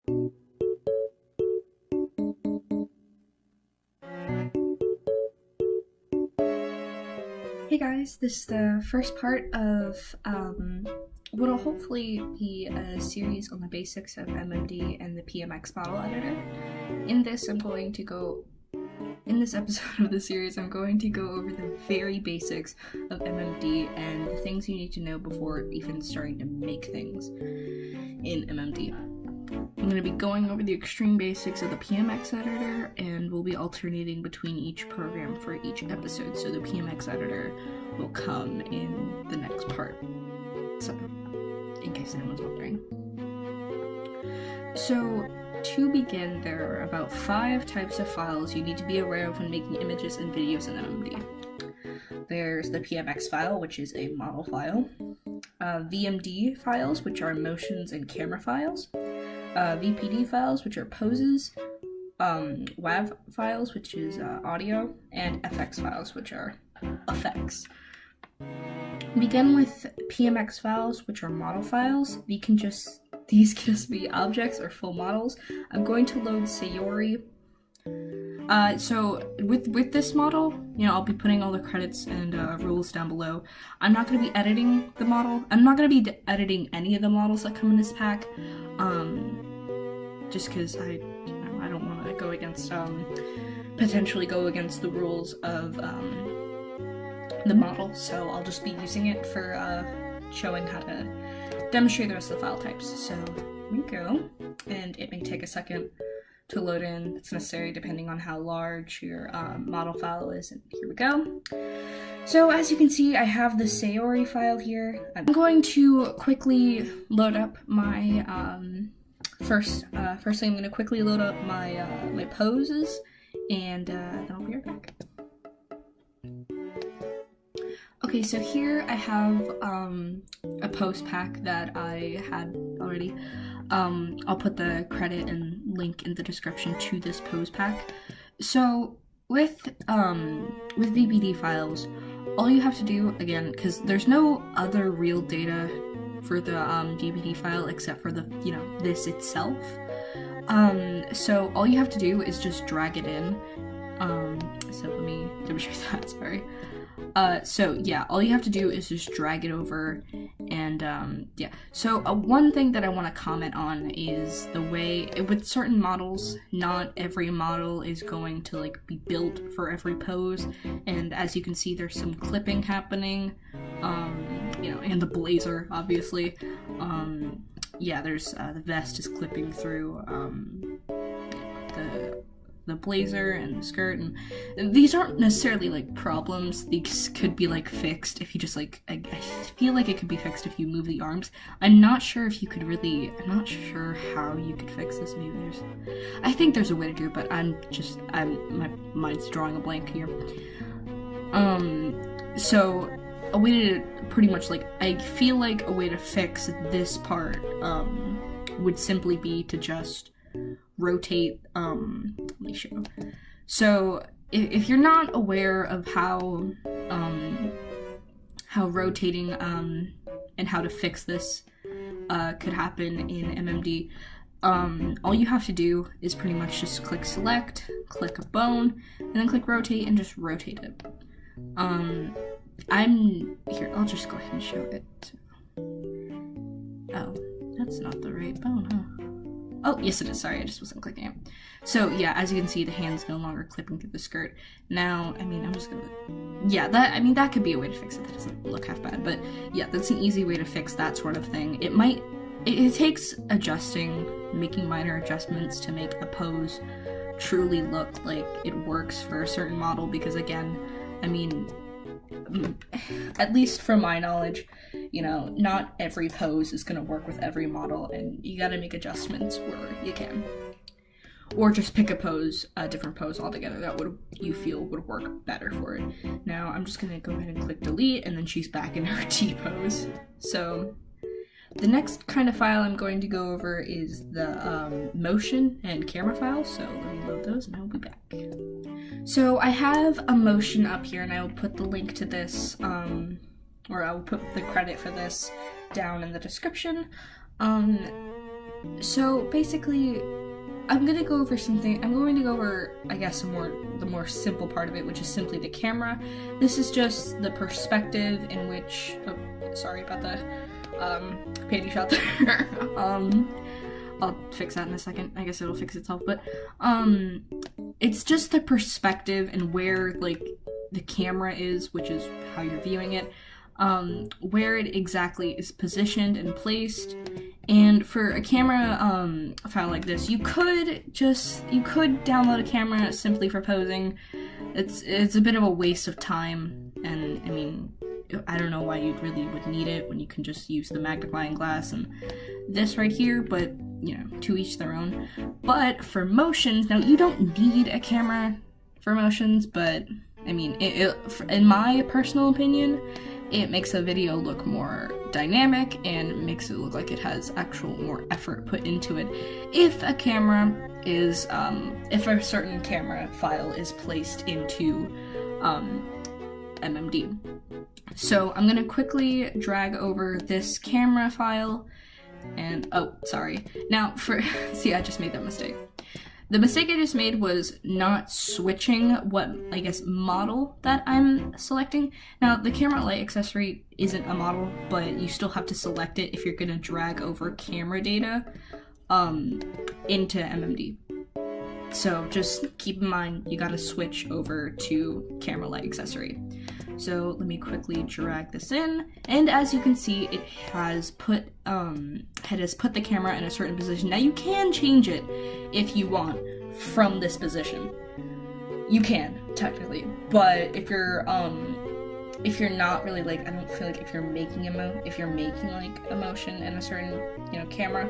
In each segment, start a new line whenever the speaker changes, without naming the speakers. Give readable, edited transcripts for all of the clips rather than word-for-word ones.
Hey guys, this is the first part of what'll hopefully be a series on the basics of MMD and the PMX model editor. In this episode of the series, I'm going to go over the very basics of MMD and the things you need to know before even starting to make things in MMD. I'm going to be going over the extreme basics of the PMX editor, and we'll be alternating between each program for each episode, so the PMX editor will come in the next part, so in case anyone's wondering. So to begin, there are about 5 types of files you need to be aware of when making images and videos in MMD. There's the PMX file, which is a model file, VMD files, which are motions and camera files, VPD files, which are poses, WAV files, which is audio, and FX files, which are effects. Begin with PMX files, which are model files. These can just be objects or full models. I'm going to load Sayori. So with this model, I'll be putting all the credits and rules down below. I'm not going to be editing the model. I'm not going to be editing any of the models that come in this pack, just because I don't want to go against, potentially go against the rules of the model. So I'll just be using it for showing how to demonstrate the rest of the file types. So here we go, and it may take a second to load in. It's necessary depending on how large your model file is, and here we go. So as you can see, I have the Sayori file here. I'm going to quickly load up my firstly I'm going to quickly load up my my poses, and then I'll be right back. Okay, so here I have a pose pack that I had already. I'll put the credit and link in the description to this pose pack. So with VPD files, all you have to do, again, because there's no other real data for the VPD file except for the this itself. So all you have to do is just drag it in. So let me demonstrate that. Sorry. So yeah, all you have to do is just drag it over, and yeah. So one thing that I want to comment on is the way with certain models, not every model is going to be built for every pose, and as you can see, there's some clipping happening, and the blazer, obviously. Yeah, there's the vest is clipping through the blazer and the skirt, and these aren't necessarily problems. These could be fixed if you just I feel like it could be fixed if you move the arms. I'm not sure how you could fix this. Maybe I think there's a way to do it, but my mind's drawing a blank here. So a way to pretty much I feel like a way to fix this part would simply be to just rotate, let me show. So if you're not aware of how rotating and how to fix this could happen in MMD, all you have to do is pretty much just click select, click a bone, and then click rotate and just rotate it. I'll just go ahead and show it. Oh, that's not the right bone, huh? Oh, yes it is. Sorry, I just wasn't clicking it. So yeah, as you can see, the hand's no longer clipping through the skirt. Now, I'm just gonna... Yeah, that could be a way to fix it. That doesn't look half bad. But yeah, that's an easy way to fix that sort of thing. It takes adjusting, making minor adjustments to make a pose truly look like it works for a certain model, because again, at least from my knowledge, not every pose is going to work with every model, and you got to make adjustments where you can. Or just pick a different pose altogether that you feel would work better for it. Now, I'm just going to go ahead and click delete, and then she's back in her T pose. So, the next kind of file I'm going to go over is the motion and camera files, so let me load those and I'll be back. So I have a motion up here, and I will put the link to this, or I will put the credit for this down in the description. So basically, I'm going to go over, I guess, the more simple part of it, which is simply the camera. This is just the perspective in which, oh, sorry about the panty shot there. I'll fix that in a second. I guess it'll fix itself, but it's just the perspective and where, like, the camera is, which is how you're viewing it, where it exactly is positioned and placed. And for a camera file like this, you could download a camera simply for posing. It's a bit of a waste of time, and I mean, I don't know why you really would need it when you can just use the magnifying glass and this right here, but you know, to each their own. But for motions, now you don't need a camera for motions, but I mean, in my personal opinion, it makes a video look more dynamic and makes it look like it has actual more effort put into it if a camera is, if a certain camera file is placed into MMD. So I'm gonna quickly drag over this camera file and, oh, sorry. Now see, I just made that mistake. The mistake I just made was not switching what, I guess, model that I'm selecting. Now, the camera light accessory isn't a model, but you still have to select it if you're gonna drag over camera data into MMD. So just keep in mind, you gotta switch over to camera light accessory. So let me quickly drag this in, and as you can see, it has put the camera in a certain position. Now you can change it if you want from this position. You can technically, but if you're not really, like, I don't feel like if you're making like a motion in a certain, you know, camera,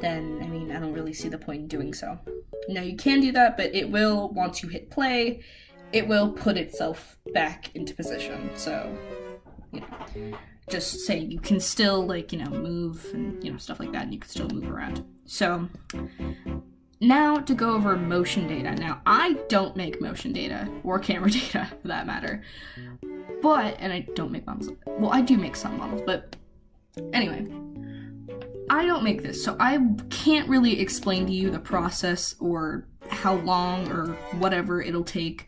then I mean, I don't really see the point in doing so. Now you can do that, but it will, once you hit play, it will put itself back into position. So, you know, just saying, you can still, like, you know, move and, you know, stuff like that, and you can still move around. So now to go over motion data. Now, I don't make motion data or camera data for that matter, and I don't make models. Well, I do make some models, but anyway, I don't make this, so I can't really explain to you the process or how long or whatever it'll take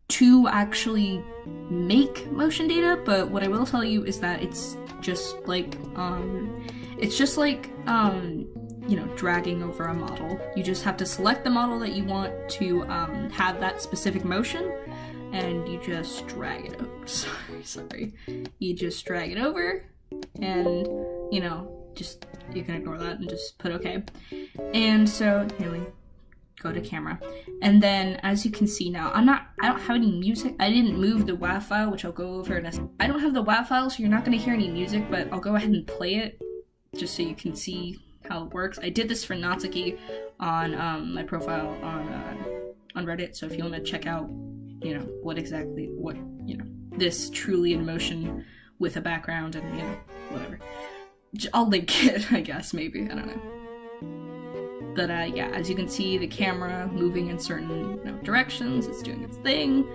to actually make motion data, but what I will tell you is that it's just like, you know, dragging over a model. You just have to select the model that you want to have that specific motion, and you just drag it over. Sorry. You just drag it over, and, you know, just, you can ignore that and just put okay. And so, anyway, go to camera. And then, as you can see now, I don't have any music. I didn't move the WAV file, which I'll go over in a second. I don't have the WAV file, so you're not going to hear any music, but I'll go ahead and play it just so you can see how it works. I did this for Natsuki on my profile on Reddit, so if you want to check out, you know, what, you know, this truly in motion with a background and, you know, whatever. I'll link it, I guess, maybe, I don't know. But yeah, as you can see, the camera moving in certain, you know, directions, it's doing its thing,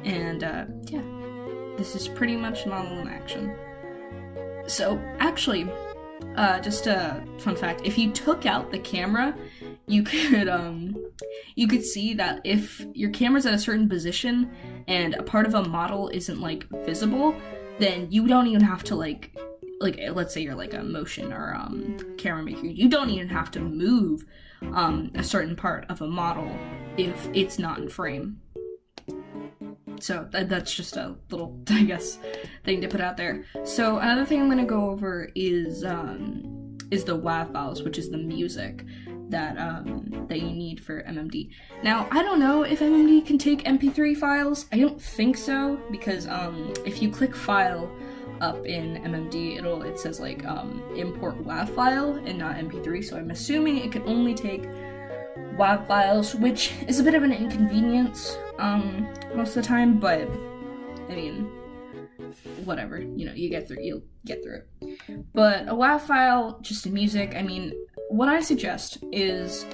and yeah, this is pretty much model in action. So actually, just a fun fact, if you took out the camera, you could see that if your camera's at a certain position and a part of a model isn't, like, visible, then you don't even have to, like, let's say you're like a motion or camera maker, you don't even have to move a certain part of a model if it's not in frame. So that's just a little, I guess, thing to put out there. So another thing I'm going to go over is the WAV files, which is the music that you need for MMD. Now, I don't know if MMD can take MP3 files. I don't think so, because if you click file up in MMD, it says like import WAV file and not MP3, so I'm assuming it can only take WAV files, which is a bit of an inconvenience most of the time, but I mean, whatever, you know, you'll get through it. But a WAV file, just in music, I mean, what I suggest is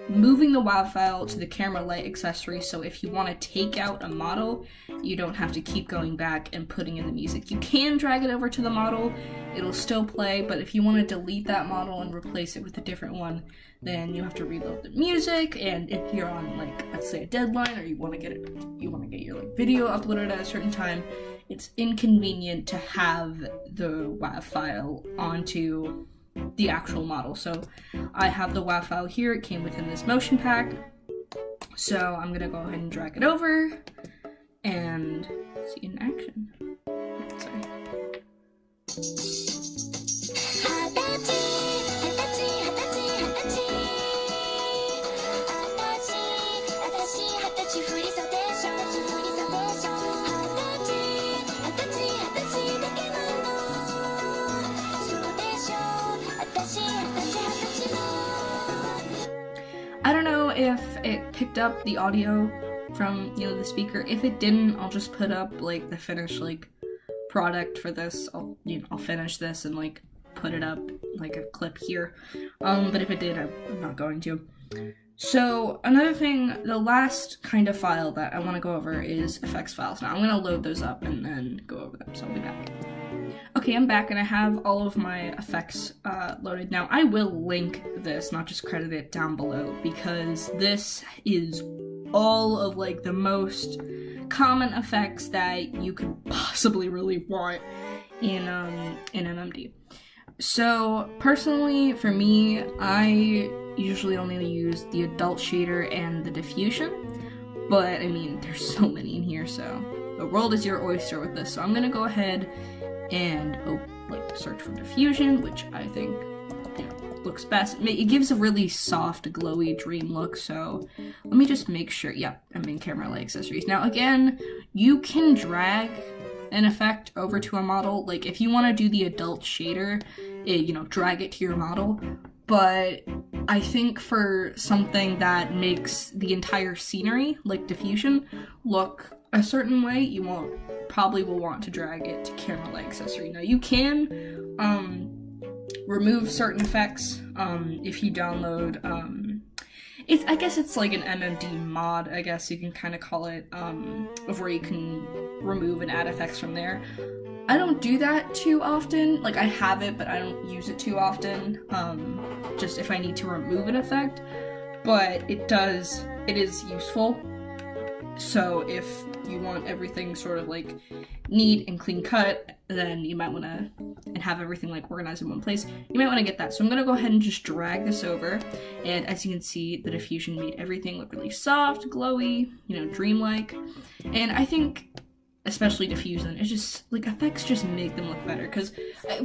moving the WAV file to the camera light accessory, so if you want to take out a model, you don't have to keep going back and putting in the music. You can drag it over to the model, it'll still play, but if you want to delete that model and replace it with a different one, then you have to reload the music. And if you're on, like, let's say a deadline, or you want to get your like video uploaded at a certain time, it's inconvenient to have the WAV file onto the actual model. So I have the WAV file here. It came within this motion pack, so I'm gonna go ahead and drag it over and see in action. Sorry. I don't know if it picked up the audio from, you know, the speaker. If it didn't, I'll just put up like the finished like product for this. I'll finish this and like put it up like a clip here. But if it did, I'm not going to. So another thing, the last kind of file that I want to go over is effects files. Now I'm going to load those up and then go over them, so I'll be back. Okay, I'm back and I have all of my effects loaded. Now I will link this, not just credit it, down below, because this is all of like the most common effects that you could possibly really want in MMD. So personally, for me, I usually only use the adult shader and the diffusion, but I mean, there's so many in here, so the world is your oyster with this. So I'm gonna go ahead and search for diffusion, which I think, you know, looks best. It gives a really soft, glowy dream look, so let me just make sure. Yep, I'm in camera light accessories. Now again, you can drag an effect over to a model. Like if you want to do the adult shader, you know, drag it to your model. But I think for something that makes the entire scenery, like diffusion, look a certain way, you probably will want to drag it to camera light accessory. Now you can remove certain effects if you download I guess it's like an MMD mod, I guess you can kind of call it, of where you can remove and add effects from there. I don't do that too often. Like, I have it, but I don't use it too often, just if I need to remove an effect, but it is useful. So if you want everything sort of like neat and clean cut, then you might want to, and have everything like organized in one place, you might want to get that. So I'm going to go ahead and just drag this over, and as you can see, the diffusion made everything look really soft, glowy, you know, dreamlike. And I think especially diffusion, it's just like effects just make them look better, because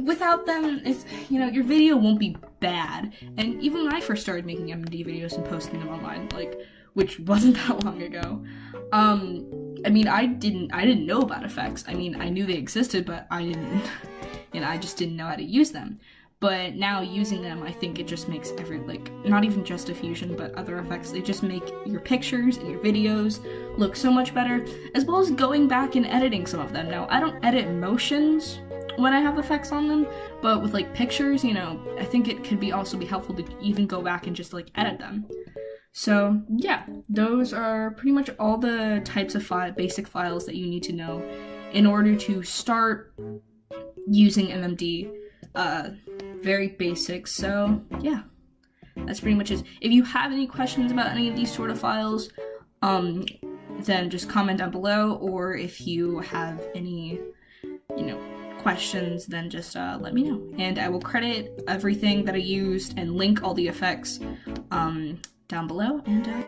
without them, it's, you know, your video won't be bad. And even when I first started making MMD videos and posting them online, like, which wasn't that long ago, I mean, I didn't know about effects. I mean, I knew they existed, but I didn't, you know, I just didn't know how to use them. But now using them, I think it just makes not even just diffusion, but other effects, they just make your pictures and your videos look so much better, as well as going back and editing some of them. Now, I don't edit motions when I have effects on them, but with like pictures, you know, I think it could also be helpful to even go back and just like edit them. So yeah, those are pretty much all the types of basic files that you need to know in order to start using MMD. Very basic. So yeah, that's pretty much it. If you have any questions about any of these sort of files, then just comment down below, or if you have any, you know, questions, then just let me know, and I will credit everything that I used and link all the effects down below. And